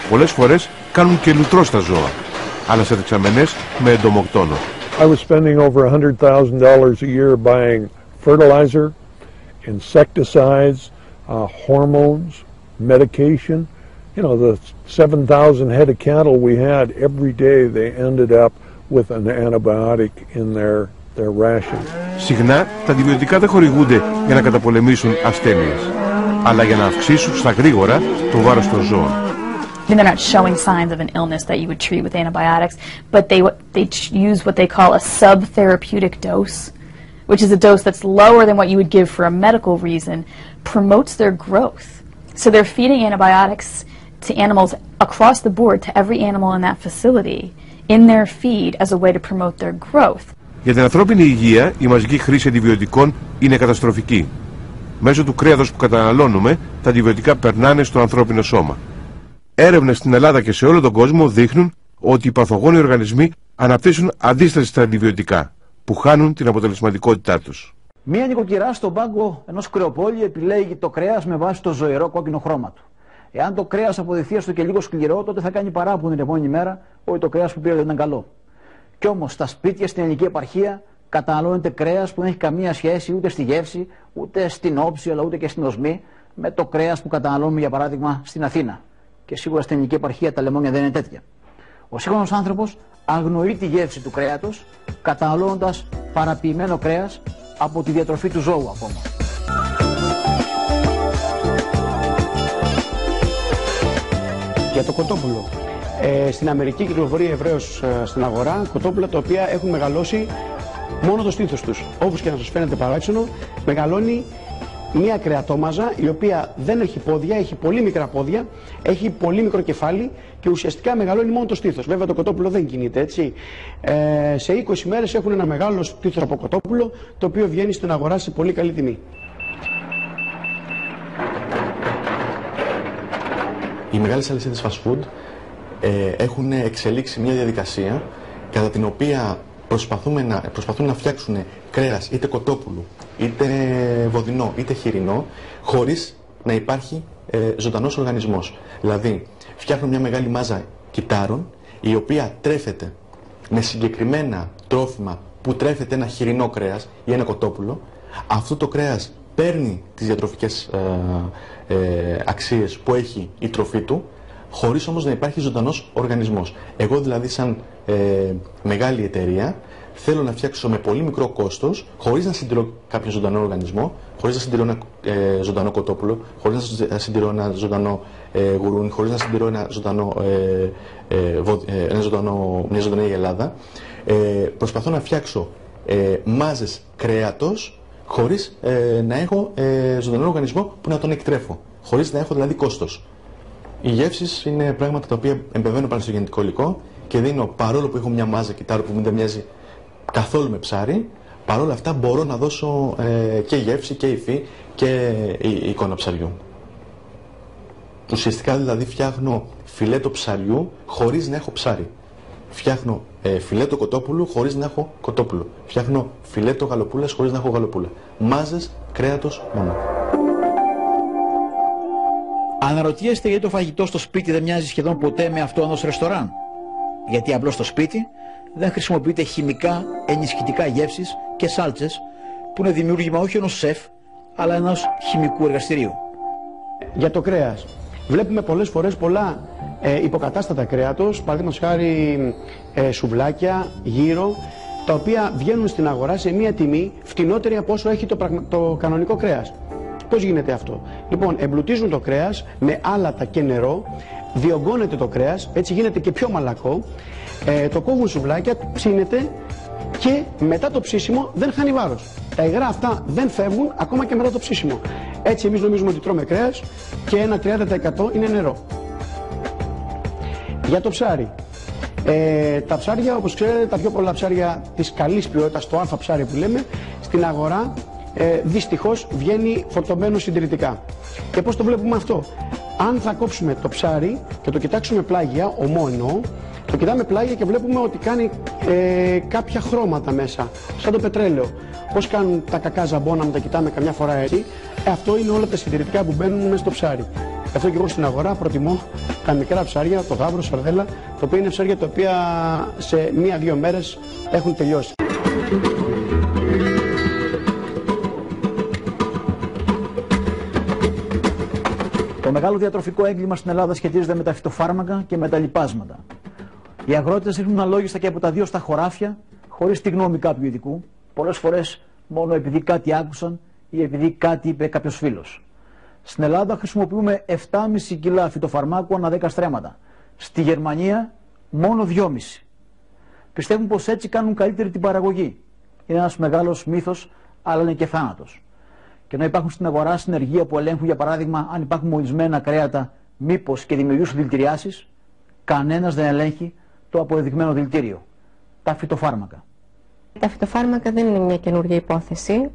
Πολλές φορές κάνουν και λουτρό στα ζώα, αλλά σε δεξαμενές με εντομοκτόνο. I was spending over $100,000 a year buying fertilizer, insecticides, hormones, medication. You know, the 7,000 head of cattle we had, every day they ended up with an antibiotic in their ration. Συχνά τα αντιβιωτικά δεν χορηγούνται για να καταπολεμήσουν ασθένειες, αλλά για να αυξήσουν στα γρήγορα το βάρος των ζώων. They're not showing signs of an illness that you would treat with antibiotics, but they use what they call a subtherapeutic dose, which is a dose that's lower than what you would give for a medical reason, promotes their growth. So they're feeding antibiotics to animals across the board, to every animal in that facility, in their feed as a way to promote their growth. Για την ανθρώπινη υγεία, η μαζική χρήση αντιβιωτικών είναι καταστροφική. Μέσω του κρέατος που καταναλώνουμε, τα αντιβιωτικά περνάνε στο ανθρώπινο σώμα. Έρευνες στην Ελλάδα και σε όλο τον κόσμο δείχνουν ότι οι παθογόνοι οργανισμοί αναπτύσσουν αντίσταση στα αντιβιωτικά, που χάνουν την αποτελεσματικότητά τους. Μία νοικοκυρά στον πάγκο ενός κρεοπόλη επιλέγει το κρέας με βάση το ζωηρό κόκκινο χρώμα του. Εάν το κρέας αποδειχθεί έστω και λίγο σκληρό, τότε θα κάνει παράπονο την επόμενη μέρα ότι το κρέας που πήρε δεν ήταν καλό. Κι όμως στα σπίτια στην ελληνική επαρχία καταναλώνεται κρέας που δεν έχει καμία σχέση ούτε στη γεύση, ούτε στην όψη, αλλά ούτε και στην οσμή με το κρέας που καταναλώνουμε για παράδειγμα στην Αθήνα. Και σίγουρα στην ελληνική επαρχία τα λεμόνια δεν είναι τέτοια. Ο σύγχρονος άνθρωπος αγνοεί τη γεύση του κρέατος, καταναλώνοντας παραποιημένο κρέας από τη διατροφή του ζώου ακόμα. Για το κοτόπουλο. Στην Αμερική κυκλοφορεί ευρέως στην αγορά κοτόπουλα τα οποία έχουν μεγαλώσει μόνο το στήθος τους. Όπως και να σας φαίνεται παράξενο, μεγαλώνει μια κρεατόμαζα η οποία δεν έχει πόδια, έχει πολύ μικρά πόδια, έχει πολύ μικρό κεφάλι και ουσιαστικά μεγαλώνει μόνο το στήθος. Βέβαια το κοτόπουλο δεν κινείται, έτσι. Σε 20 μέρες έχουν ένα μεγάλο στήθος από κοτόπουλο το οποίο βγαίνει στην αγορά σε πολύ καλή τιμή. Οι μεγάλες αλυσίδες fast food έχουν εξελίξει μια διαδικασία κατά την οποία προσπαθούν να φτιάξουν κρέας είτε κοτόπουλου, είτε βοδινό, είτε χοιρινό, χωρίς να υπάρχει ζωντανός οργανισμός. Δηλαδή, φτιάχνουν μια μεγάλη μάζα κυτάρων, η οποία τρέφεται με συγκεκριμένα τρόφιμα που τρέφεται ένα χοιρινό κρέας ή ένα κοτόπουλο. Αυτό το κρέας παίρνει τις διατροφικές αξίες που έχει η τροφή του, χωρίς όμως να υπάρχει ζωντανός οργανισμός. Εγώ δηλαδή σαν μεγάλη εταιρεία θέλω να φτιάξω με πολύ μικρό κόστος, χωρίς να συντηρώ κάποιο ζωντανό οργανισμό, χωρίς να συντηρώ ένα ζωντανό κοτόπουλο, χωρίς να συντηρώ ένα ζωντανό γουρούνι, χωρίς να συντηρώ μια ζωντανή αγελάδα. Προσπαθώ να φτιάξω μάζες κρέατος χωρίς να έχω ζωντανό οργανισμό που να τον εκτρέφω, χωρίς να έχω δηλαδή κόστος. Οι γεύσεις είναι πράγματα τα οποία εμπεβαίνω πάνω στο γεννητικό υλικό και δίνω, παρόλο που έχω μια μάζα κυτάρου που δεν μοιάζει καθόλου με ψάρι, παρόλα αυτά μπορώ να δώσω και γεύση και υφή και εικόνα ψαριού. Ουσιαστικά δηλαδή φτιάχνω φιλέτο ψαριού χωρίς να έχω ψάρι. Φτιάχνω φιλέτο κοτόπουλου χωρίς να έχω κοτόπουλο. Φτιάχνω φιλέτο γαλοπούλας χωρίς να έχω γαλοπούλα. Μάζες κρέατος μόνο. Αναρωτιέστε γιατί το φαγητό στο σπίτι δεν μοιάζει σχεδόν ποτέ με αυτό ενός ρεστοράν. Γιατί απλώς στο σπίτι δεν χρησιμοποιείται χημικά ενισχυτικά γεύσεις και σάλτσες που είναι δημιούργημα όχι ενός σεφ αλλά ενός χημικού εργαστηρίου. Για το κρέας. Βλέπουμε πολλές φορές πολλά υποκατάστατα κρέατος, παραδείγματος χάρη σουβλάκια, γύρο, τα οποία βγαίνουν στην αγορά σε μία τιμή φτηνότερη από όσο έχει το κανονικό κρέας. Πώς γίνεται αυτό? Λοιπόν, εμπλουτίζουν το κρέας με άλατα και νερό, διωγγώνεται το κρέας, έτσι γίνεται και πιο μαλακό, το κόβουν σουβλάκια, ψήνεται και μετά το ψήσιμο δεν χάνει βάρος. Τα υγρά αυτά δεν φεύγουν ακόμα και μετά το ψήσιμο. Έτσι εμείς νομίζουμε ότι τρώμε κρέας και ένα 30% είναι νερό. Για το ψάρι. Τα ψάρια, όπως ξέρετε, τα πιο πολλά ψάρια της καλής ποιότητας, το α ψάρι που λέμε, στην αγορά δυστυχώς βγαίνει φορτωμένο συντηρητικά. Και πώς το βλέπουμε αυτό? Αν θα κόψουμε το ψάρι και το κοιτάξουμε πλάγια, ομό εννοώ, το κοιτάμε πλάγια και βλέπουμε ότι κάνει κάποια χρώματα μέσα, σαν το πετρέλαιο. Πώς κάνουν τα κακά ζαμπόνα, να τα κοιτάμε καμιά φορά έτσι. Αυτό είναι όλα τα συντηρητικά που μπαίνουν μέσα στο ψάρι. Γι' αυτό και εγώ στην αγορά προτιμώ τα μικρά ψάρια, το γάβρο, σαρδέλα, τα οποία είναι ψάρια τα οποία σε 1-2 μέρες έχουν τελειώσει. Το μεγάλο διατροφικό έγκλημα στην Ελλάδα σχετίζεται με τα φυτοφάρμακα και με τα λιπάσματα. Οι αγρότες ρίχνουν αλόγιστα και από τα δύο στα χωράφια, χωρίς τη γνώμη κάποιου ειδικού, πολλές φορές μόνο επειδή κάτι άκουσαν ή επειδή κάτι είπε κάποιος φίλος. Στην Ελλάδα χρησιμοποιούμε 7,5 κιλά φυτοφαρμάκου ανά 10 στρέμματα. Στη Γερμανία μόνο 2,5. Πιστεύουν πως έτσι κάνουν καλύτερη την παραγωγή. Είναι ένας μεγάλος μύθος, αλλά είναι και θάνατος. Και ενώ υπάρχουν στην αγορά συνεργεία που ελέγχουν, για παράδειγμα, αν υπάρχουν μολυσμένα κρέατα, μήπως και δημιουργήσουν δηλητηριάσεις, κανένας δεν ελέγχει το αποδεδειγμένο δηλητήριο. Τα φυτοφάρμακα. Τα φυτοφάρμακα δεν είναι μια καινούργια υπόθεση.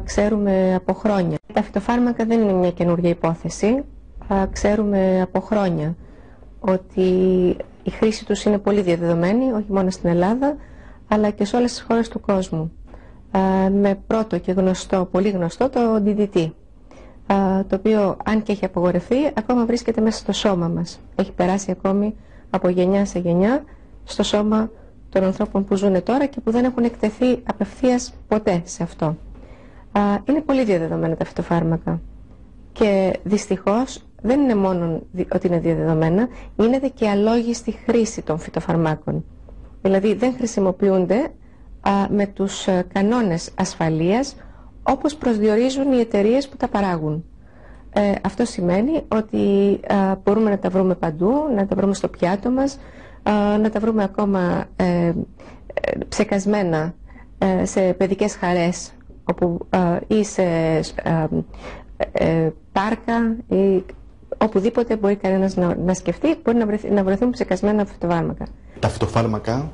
Ξέρουμε από χρόνια. Τα φυτοφάρμακα δεν είναι μια καινούργια υπόθεση. Ξέρουμε από χρόνια ότι η χρήση τους είναι πολύ διαδεδομένη, όχι μόνο στην Ελλάδα, αλλά και σε όλες τις χώρες του κόσμου. Με πρώτο και γνωστό, πολύ γνωστό, το DDT, το οποίο αν και έχει απογορευτεί, ακόμα βρίσκεται μέσα στο σώμα μας. Έχει περάσει ακόμη από γενιά σε γενιά στο σώμα των ανθρώπων που ζουν τώρα και που δεν έχουν εκτεθεί απευθείας ποτέ σε αυτό. Είναι πολύ διαδεδομένα τα φυτοφάρμακα και δυστυχώς δεν είναι μόνο ότι είναι διαδεδομένα, είναι και αλόγιστη χρήση των φυτοφαρμάκων. Δηλαδή δεν χρησιμοποιούνται με τους κανόνες ασφαλείας όπως προσδιορίζουν οι εταιρείες που τα παράγουν. Αυτό σημαίνει ότι μπορούμε να τα βρούμε παντού, να τα βρούμε στο πιάτο μας, να τα βρούμε ακόμα ψεκασμένα σε παιδικές χαρές ή σε πάρκα ή οπουδήποτε μπορεί κανένας να σκεφτεί, μπορεί να βρεθούν ψεκασμένα φυτοφάρμακα. Τα φυτοφάρμακα,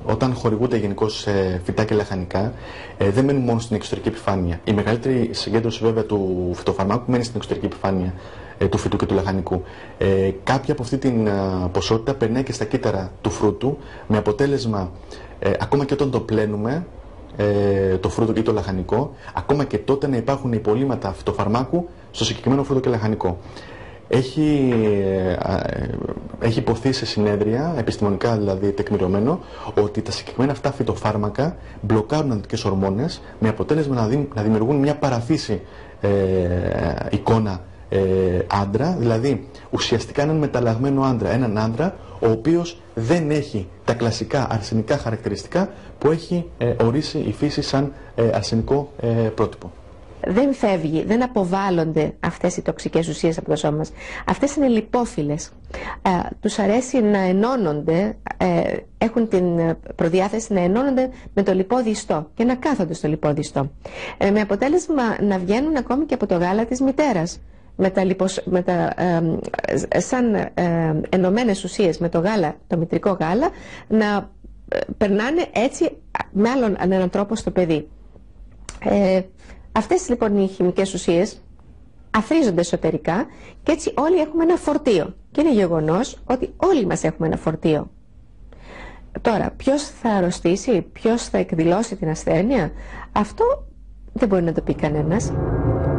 όταν χορηγούνται γενικώς φυτά και λαχανικά, δεν μένουν μόνο στην εξωτερική επιφάνεια. Η μεγαλύτερη συγκέντρωση βέβαια του φυτοφαρμάκου μένει στην εξωτερική επιφάνεια του φυτού και του λαχανικού. Κάποια από αυτή την ποσότητα περνάει και στα κύτταρα του φρούτου, με αποτέλεσμα, ακόμα και όταν το πλένουμε, το φρούτο ή το λαχανικό, ακόμα και τότε να υπάρχουν υπολείμματα φυτοφαρμάκου στο συγκεκριμένο φρούτο και λαχανικό. Έχει υποθεί σε συνέδρια, επιστημονικά δηλαδή τεκμηριωμένο, ότι τα συγκεκριμένα αυτά φυτοφάρμακα μπλοκάρουν αντρικές ορμόνες, με αποτέλεσμα να δημιουργούν μια παραφύση εικόνα άντρα, δηλαδή ουσιαστικά έναν μεταλλαγμένο άντρα, έναν άντρα ο οποίος δεν έχει τα κλασικά αρσενικά χαρακτηριστικά που έχει ορίσει η φύση σαν αρσενικό πρότυπο. Δεν φεύγει, δεν αποβάλλονται αυτές οι τοξικές ουσίες από το σώμα μας. Αυτές είναι λιπόφιλες. Τους αρέσει να ενώνονται, έχουν την προδιάθεση να ενώνονται με το λιπόδι ιστό και να κάθονται στο λιπόδι ιστό. Με αποτέλεσμα να βγαίνουν ακόμη και από το γάλα της μητέρας. Σαν ενωμένες ουσίες με το γάλα, το μητρικό γάλα, να περνάνε έτσι με άλλον έναν τρόπο στο παιδί. Αυτές λοιπόν οι χημικές ουσίες αθρίζονται εσωτερικά και έτσι όλοι έχουμε ένα φορτίο. Και είναι γεγονός ότι όλοι μας έχουμε ένα φορτίο. Τώρα, ποιος θα αρρωστήσει, ποιος θα εκδηλώσει την ασθένεια, αυτό δεν μπορεί να το πει κανένας.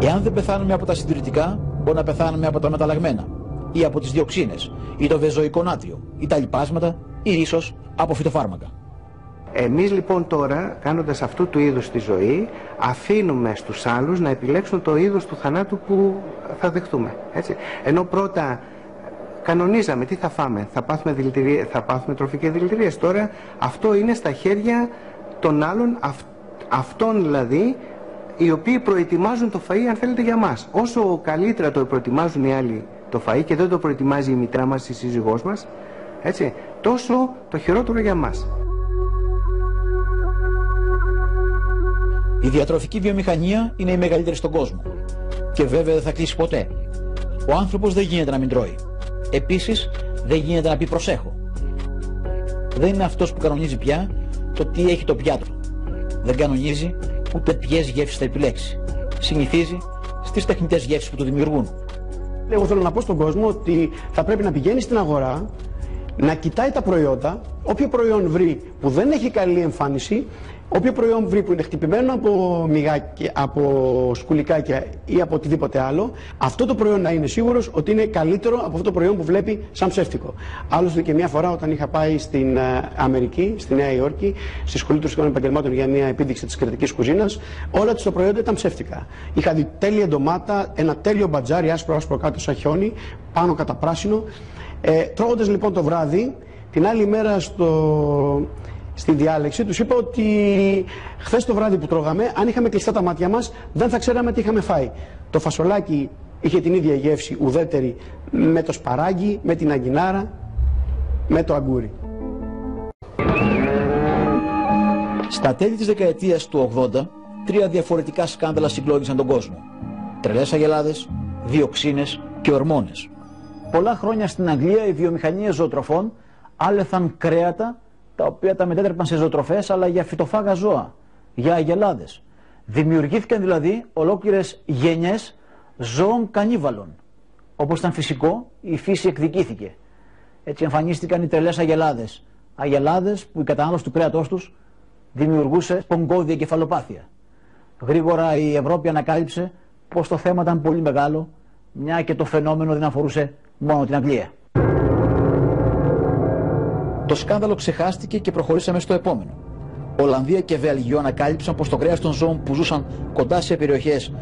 Εάν δεν πεθάνουμε από τα συντηρητικά, μπορεί να πεθάνουμε από τα μεταλλαγμένα ή από τις διοξίνες ή το βεζοϊκό νάτριο ή τα λιπάσματα ή ίσως από φυτοφάρμακα. Εμείς λοιπόν τώρα, κάνοντας αυτού του είδους τη ζωή, αφήνουμε στους άλλους να επιλέξουν το είδος του θανάτου που θα δεχτούμε. Έτσι. Ενώ πρώτα κανονίζαμε τι θα φάμε, θα πάθουμε τροφικές δηλητηρίες. Τώρα αυτό είναι στα χέρια των άλλων, αυτών δηλαδή, οι οποίοι προετοιμάζουν το φαΐ, αν θέλετε, για μας. Όσο καλύτερα το προετοιμάζουν οι άλλοι το φαΐ και δεν το προετοιμάζει η μητρά μας, η σύζυγός μας, έτσι, τόσο το χειρότερο για μας. Η διατροφική βιομηχανία είναι η μεγαλύτερη στον κόσμο. Και βέβαια δεν θα κλείσει ποτέ. Ο άνθρωπος δεν γίνεται να μην τρώει. Επίσης, δεν γίνεται να πει προσέχω. Δεν είναι αυτός που κανονίζει πια το τι έχει το πιάτο. Δεν κανονίζει ούτε ποιες γεύσεις θα επιλέξει. Συνηθίζει στις τεχνητές γεύσεις που το δημιουργούν. Εγώ θέλω να πω στον κόσμο ότι θα πρέπει να πηγαίνει στην αγορά να κοιτάει τα προϊόντα, όποιο προϊόν βρει που δεν έχει καλή εμφάνιση, όποιο προϊόν βρει που είναι χτυπημένο από σκουλικάκια ή από οτιδήποτε άλλο, αυτό το προϊόν να είναι σίγουρος ότι είναι καλύτερο από αυτό το προϊόν που βλέπει σαν ψεύτικο. Άλλωστε και μια φορά όταν είχα πάει στην Αμερική, στη Νέα Υόρκη, στη Σχολή Τουριστικών Επαγγελμάτων για μια επίδειξη της κρετικής κουζίνας, όλα τους τα προϊόντα ήταν ψεύτικα. Είχα δει τέλεια ντομάτα, ένα τέλειο μπατζάρι άσπρο κάτω σαν χιόνι, πάνω κατά πράσινο. Τρώγοντας λοιπόν το βράδυ, την άλλη μέρα στη διάλεξη, τους είπα ότι χθες το βράδυ που τρώγαμε, αν είχαμε κλειστά τα μάτια μας, δεν θα ξέραμε τι είχαμε φάει. Το φασολάκι είχε την ίδια γεύση, ουδέτερη, με το σπαράγγι, με την αγκινάρα, με το αγκούρι. Στα τέλη της δεκαετίας του 80, 3 διαφορετικά σκάνδαλα συγκλώνησαν τον κόσμο. Τρελές αγελάδες, διοξίνες και ορμόνες. Πολλά χρόνια στην Αγγλία οι βιομηχανίες ζωοτροφών άλεθαν κρέατα τα οποία τα μετέτρεπαν σε ζωοτροφές, αλλά για φυτοφάγα ζώα, για αγελάδες. Δημιουργήθηκαν δηλαδή ολόκληρες γενιές ζώων κανίβαλων. Όπως ήταν φυσικό, η φύση εκδικήθηκε. Έτσι εμφανίστηκαν οι τρελές αγελάδες. Αγελάδες που η κατανάλωση του κρέατός τους δημιουργούσε πογκώδια κεφαλοπάθεια. Γρήγορα η Ευρώπη ανακάλυψε πως το θέμα ήταν πολύ μεγάλο, μια και το φαινόμενο δεν αφορούσε μόνο την Αγγλία. Το σκάνδαλο ξεχάστηκε και προχωρήσαμε στο επόμενο. Ολλανδία και Βέλγιο ανακάλυψαν πως το κρέας των ζώων που ζούσαν κοντά σε περιοχές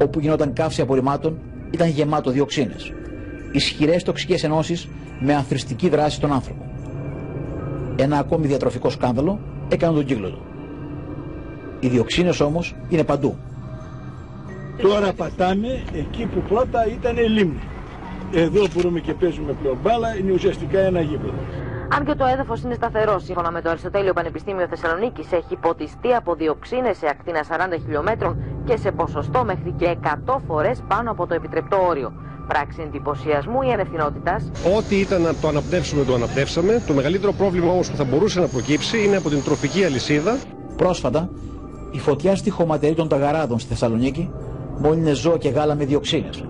όπου γινόταν καύση απορριμμάτων ήταν γεμάτο διοξίνες. Ισχυρές τοξικές ενώσεις με ανθριστική δράση στον άνθρωπο. Ένα ακόμη διατροφικό σκάνδαλο έκανε τον κύκλο του. Οι διοξίνες όμως είναι παντού. Τώρα πατάμε εκεί που πρώτα ήταν λίμνη. Εδώ μπορούμε και παίζουμε πλέον μπάλα, είναι ουσιαστικά ένα γήπεδο. Αν και το έδαφος είναι σταθερό, σύμφωνα με το Αριστοτέλειο Πανεπιστήμιο Θεσσαλονίκης, έχει ποτιστεί από διοξίνες σε ακτίνα 40 χιλιόμετρων και σε ποσοστό μέχρι και 100 φορές πάνω από το επιτρεπτό όριο. Πράξη εντυπωσιασμού ή ανευθυνότητας. Ό,τι ήταν να το αναπνεύσουμε, το αναπνεύσαμε. Το μεγαλύτερο πρόβλημα όμως που θα μπορούσε να προκύψει είναι από την τροφική αλυσίδα. Πρόσφατα, η φωτιά στη χωματερή των Ταγαράδων στη Θεσσαλονίκη μόλυνε ζώα και γάλα με διοξίνες.